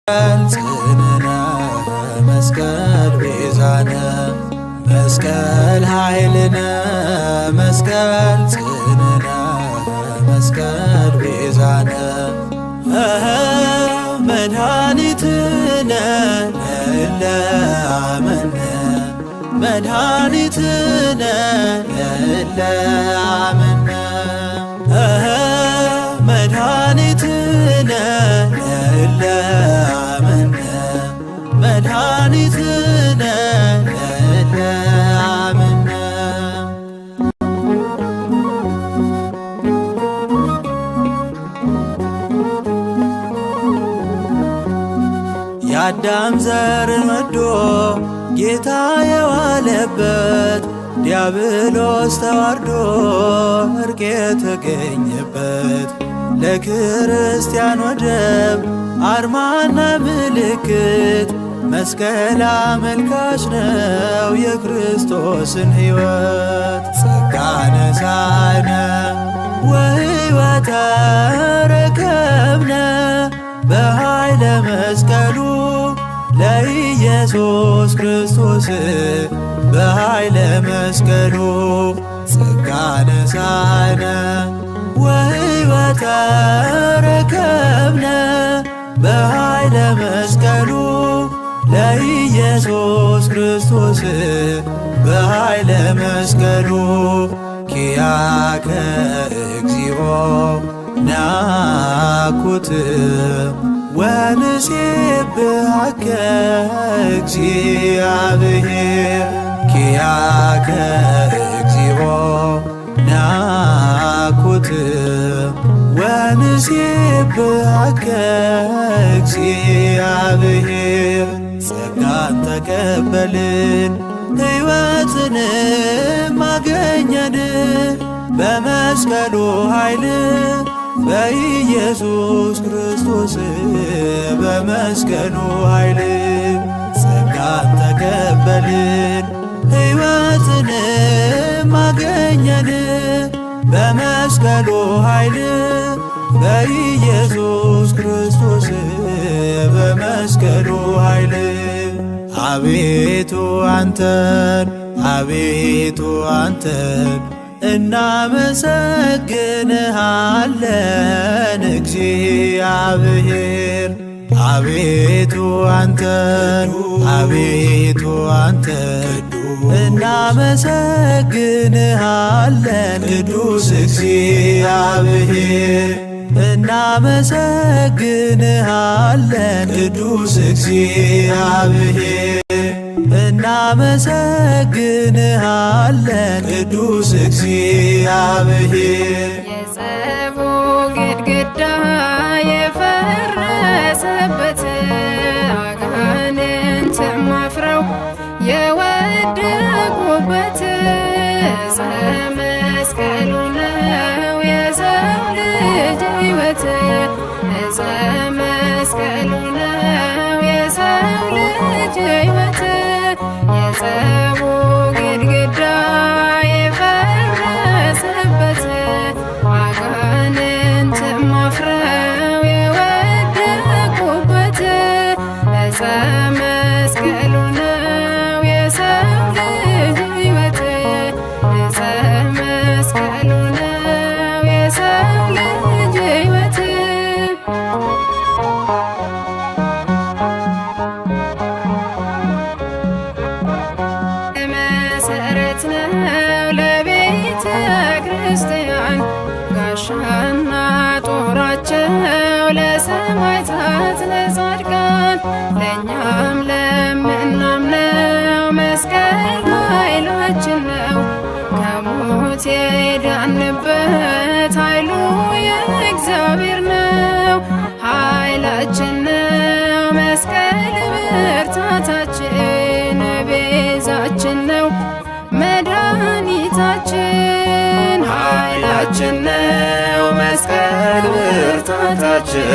ጽንዕነ መስቀል ቤዛነ መስቀል ኃይልነ መስቀል ጽንዕነ መስቀል ቤዛነ መድኃኒትነ ለእለ አመነ መድኃኒትነ ለእለ አመነ መድኃኒትነ ለእለ አመነ መድኃኒትነ ለእለ አመነ የአዳም ዘርን ወዶ ጌታ የዋለበት ዲያብሎስ ተዋርዶ እርቅ የተገኘበት ለክርስቲያን ወደብ አርማና ምልክት መስቀል አመልካች ነው የክርስቶስን ሕይወት። ጸጋ ነሣእነ ወሕይወተ ረከብነ በኃይለ መስቀሉ ለኢየሱስ ክርስቶስ በኃይለ መስቀሉ ጸጋ ነሣእነ ወሕይወተ ረከብነ በኃይለ መስቀሉ ለኢየሱስ ክርስቶስ በኃይለ መስቀሉ ኪያከ እግዚኦ ናኩት ወንሴብሐከ እግዚአብሔር ኪያከ እግዚኦ ናኩት ወንሴብሐከ እግዚአብሔር ጸጋን ተቀበልን ሕይወትንም አገኘን በመስቀሉ ኃይል በኢየሱስ ክርስቶስ በመስቀሉ ኃይል ጸጋን ተቀበልን ሕይወትንም አገኘን በመስቀሉ ኃይል በኢየሱስ ክርስቶስ በመስቀሉ ኃይል አቤቱ አንተን አቤቱ አንተን እናመሰግንሃለን እግዚአብሔር አቤቱ አንተን አቤቱ አንተን እናመሰግንሃለን ቅዱስ እግዚአብሔር እናመሰግንሃለን ቅዱስ እግዚአብሔር እናመሰግንሃለን ቅዱስ እግዚአብሔር የጸቡ ግድግዳ የፈረሰበት አጋንንት አፍረው የወደቁበት ዕፀ መስቀሉ ነው የሰው ልጅ ሕይወት ዕፀ መስቀሉ ነው የሰው ልጅ ሕይወት የጸቡ ግድግዳ የፈረሰበት አጋንንት አፍረው የወደቁበት ዕፀ መስቀሉ ነው የሰው ልጅ ሕይወት ዕፀ መስቀሉ ነው የሰው ልጅ ሕይወት መሰረት ነው ለቤተ ክርስቲያን ጋሻና ጦራቸው ለሰማዕታት ለጻድቃን ለእኛም ለምናምነው መስቀል ኃይላችን ነው ከሞት የዳንበት ኃይሉ የእግዚአብሔር ነው ኃይላችን ነው መስቀል ብርታታችን ቤዛችን ነው መድኃኒታችን ኃይላችን ነው መስቀል ብርታታችን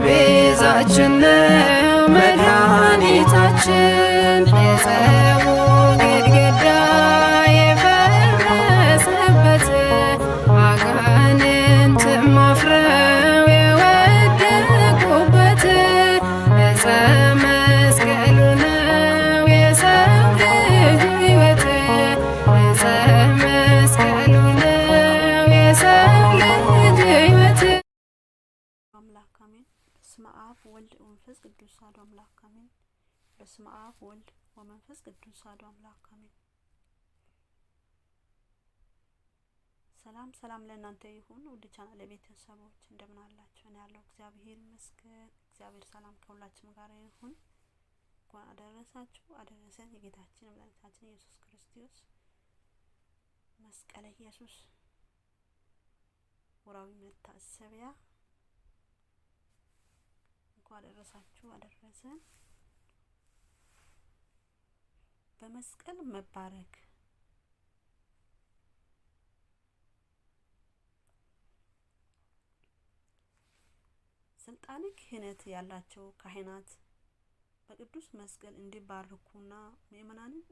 ቤዛችን ነው መድኃኒታችን የጸቡ ግድግዳ የፈረሰበት አጋንንት አፍረው የወደቁበት ወልድ ወመንፈስ ቅዱስ አሐዱ አምላክ አሜን። በስመ አብ ወልድ ወመንፈስ ቅዱስ አሐዱ አምላክ አሜን። ሰላም ለእናንተ ይሁን። ወደ ቻናሌ ቤተሰቦች እንደምን አላችሁ? እኔ ያለው እግዚአብሔር ይመስገን። እግዚአብሔር ሰላም ከሁላችን ጋር ይሁን። እንኳን አደረሳችሁ አደረሰን። የጌታችን መድኃኒታችን ኢየሱስ ክርስቶስ መስቀለ ኢየሱስ ወራዊ መታሰቢያ እንኳን አደረሳችሁ አደረሰን። በመስቀል መባረክ ስልጣነ ክህነት ያላቸው ካህናት በቅዱስ መስቀል እንዲባረኩና ምእመናንን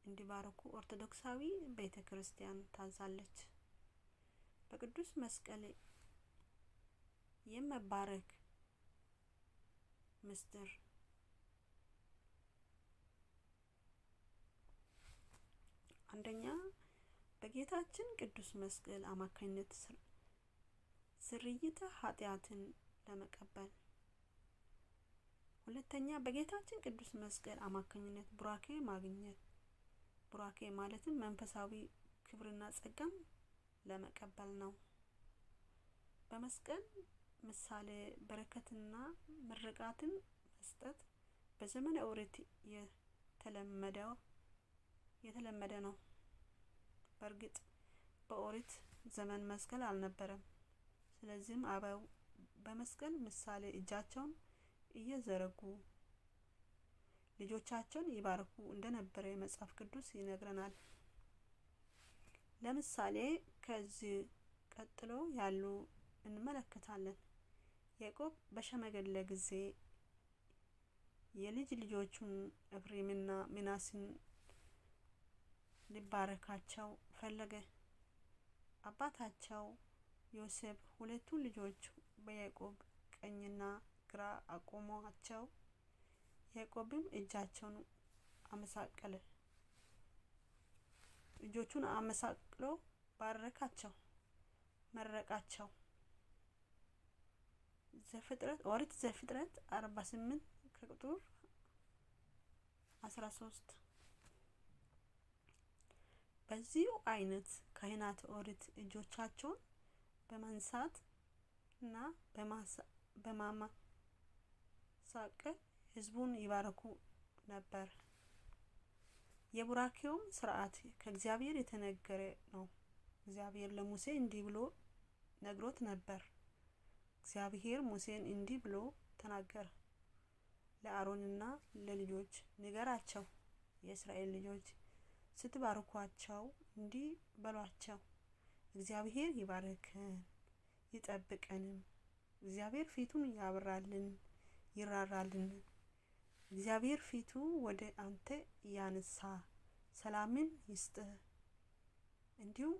እንዲባረኩ ኦርቶዶክሳዊ ቤተክርስቲያን ታዛለች። በቅዱስ መስቀል የመባረክ ምስጢር አንደኛ በጌታችን ቅዱስ መስቀል አማካኝነት ስርየተ ኃጢአትን ለመቀበል፣ ሁለተኛ በጌታችን ቅዱስ መስቀል አማካኝነት ቡራኬ ማግኘት፣ ቡራኬ ማለትም መንፈሳዊ ክብርና ጸጋም ለመቀበል ነው። በመስቀል ምሳሌ በረከትና ምርቃትን መስጠት በዘመነ ኦሪት የተለመደ ነው። በእርግጥ በኦሪት ዘመን መስቀል አልነበረም። ስለዚህም አበው በመስቀል ምሳሌ እጃቸውን እየዘረጉ ልጆቻቸውን ይባርኩ እንደነበረ የመጽሐፍ ቅዱስ ይነግረናል። ለምሳሌ ከዚህ ቀጥሎ ያሉ እንመለከታለን። ያዕቆብ በሸመገለ ጊዜ የልጅ ልጆቹን ኤፍሬምና ምናሴን ሊባርካቸው ፈለገ። አባታቸው ዮሴፍ ሁለቱ ልጆች በያዕቆብ ቀኝና ግራ አቆሟቸው። ያዕቆብም እጆቹን አመሳቅሎ ባረካቸው፣ መረቃቸው። ኦሪት ዘፍጥረት 48 ከቁጥር 13። በዚሁ አይነት ካህናት ኦሪት እጆቻቸውን በማንሳት እና በማመሳቀል ህዝቡን ይባርኩ ነበር። የቡራኬውም ስርዓት ከእግዚአብሔር የተነገረ ነው። እግዚአብሔር ለሙሴ እንዲህ ብሎ ነግሮት ነበር። እግዚአብሔር ሙሴን እንዲህ ብሎ ተናገረ። ለአሮንና ለልጆች ንገራቸው፣ የእስራኤል ልጆች ስትባርኳቸው እንዲህ በሏቸው፣ እግዚአብሔር ይባርከን ይጠብቀንም፣ እግዚአብሔር ፊቱን ያብራልን ይራራልን፣ እግዚአብሔር ፊቱ ወደ አንተ ያንሳ ሰላምን ይስጥ፣ እንዲሁም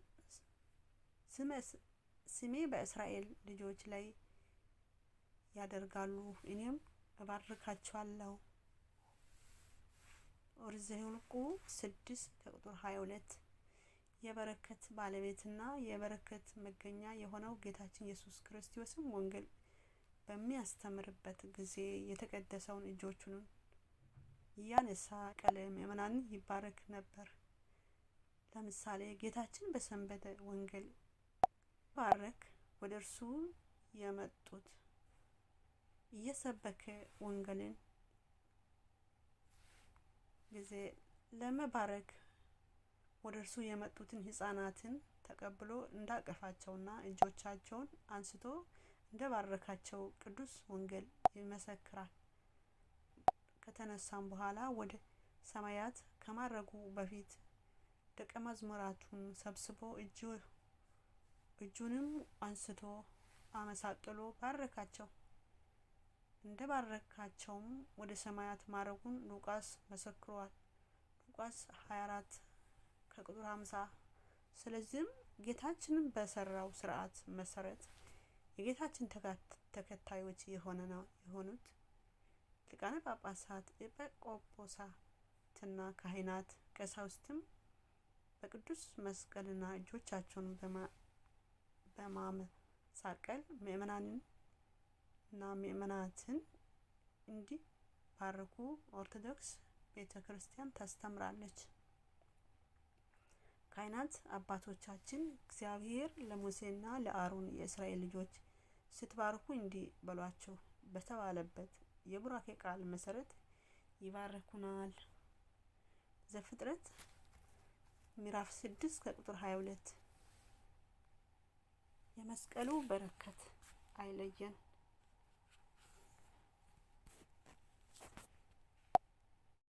ስሜ በእስራኤል ልጆች ላይ ያደርጋሉ፣ እኔም እባርካቸዋለሁ። ኦሪት ዘኍልቍ 6 ከቁጥር 22። የበረከት ባለቤትና የበረከት መገኛ የሆነው ጌታችን ኢየሱስ ክርስቶስም ወንጌል በሚያስተምርበት ጊዜ የተቀደሰውን እጆቹን እያነሳ ምእመናንን ይባርክ ነበር። ለምሳሌ ጌታችን በሰንበተ ወንጌል ባረክ ወደ እርሱ የመጡት እየሰበከ ወንጌልን ጊዜ ለመባረክ ወደ እርሱ የመጡትን ህፃናትን ተቀብሎ እንዳቀፋቸውና እጆቻቸውን አንስቶ እንደባረካቸው ቅዱስ ወንጌል ይመሰክራል። ከተነሳም በኋላ ወደ ሰማያት ከማረጉ በፊት ደቀ መዛሙርቱን ሰብስቦ እጁንም አንስቶ አመሳቅሎ ባረካቸው። እንደባረካቸውም ወደ ሰማያት ማረጉን ሉቃስ መስክሯል። ሉቃስ 24 ከቁጥር 50። ስለዚህም ጌታችንን በሰራው ስርዓት መሰረት የጌታችን ተከታዮች የሆኑት ሊቃነ ጳጳሳት፣ ኤጲስቆጶሳትና ካህናት፣ ቀሳውስትም በቅዱስ መስቀልና እጆቻቸውን በማመሳቀል ምእመናንን እና ምእመናትን እንዲባርኩ ኦርቶዶክስ ቤተክርስቲያን ታስተምራለች። ካህናት አባቶቻችን እግዚአብሔር ለሙሴና ለአሮን የእስራኤል ልጆች ስትባርኩ እንዲህ በሏቸው በተባለበት የቡራኬ ቃል መሰረት ይባርኩናል። ዘፍጥረት ምዕራፍ 6 ከቁጥር 22። የመስቀሉ በረከት አይለየን።